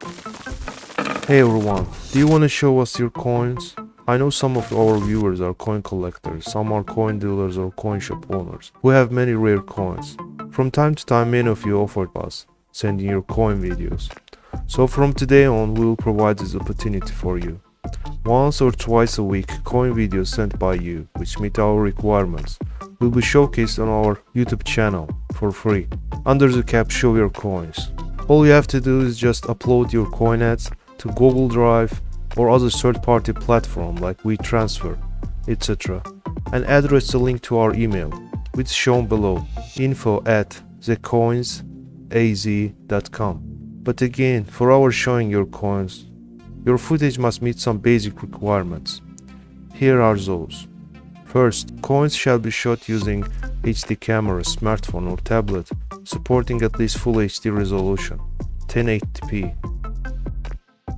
Hey everyone, do you want to show us your coins? I know some of our viewers are coin collectors, some are coin dealers or coin shop owners who have many rare coins. From time to time many of you offered us sending your coin videos. So from today on we will provide this opportunity for you. Once or twice a week coin videos sent by you which meet our requirements will be showcased on our YouTube channel for free under the cap Show Your Coins. All you have to do is just upload your CoinAZ to Google Drive or other third-party platform like WeTransfer, etc. and address the link to our email, which is shown below, info@thecoinaz.com. But again, for our showing your coins, your footage must meet some basic requirements. Here are those. First, coins shall be shot using HD camera, smartphone or tablet supporting at least Full HD resolution, 1080p.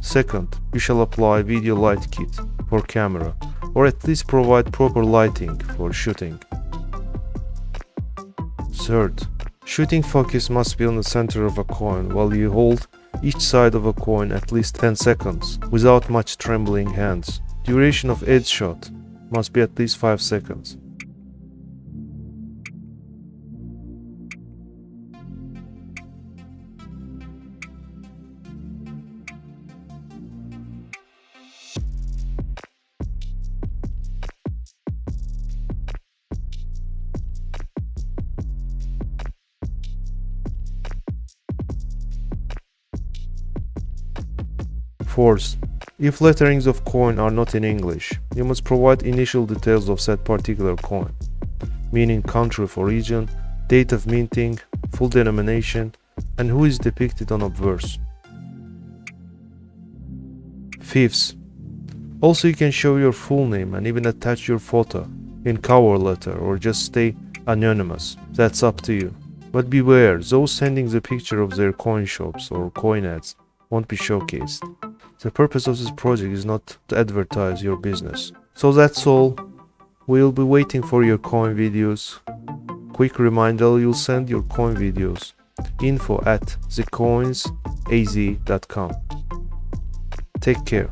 Second, you shall apply video light kit for camera or at least provide proper lighting for shooting. Third, shooting focus must be on the center of a coin while you hold each side of a coin at least 10 seconds without much trembling hands. Duration of each shot must be at least 5 seconds. Fourth, if letterings of coin are not in English, you must provide initial details of said particular coin, meaning country of origin, date of minting, full denomination, and who is depicted on obverse. Fifth, also you can show your full name and even attach your photo in cover letter or just stay anonymous, that's up to you. But beware, those sending the picture of their coin shops or CoinAZ won't be showcased. The purpose of this project is not to advertise your business. So that's all. We'll be waiting for your coin videos. Quick reminder, you'll send your coin videos info@thecoinaz.com. Take care.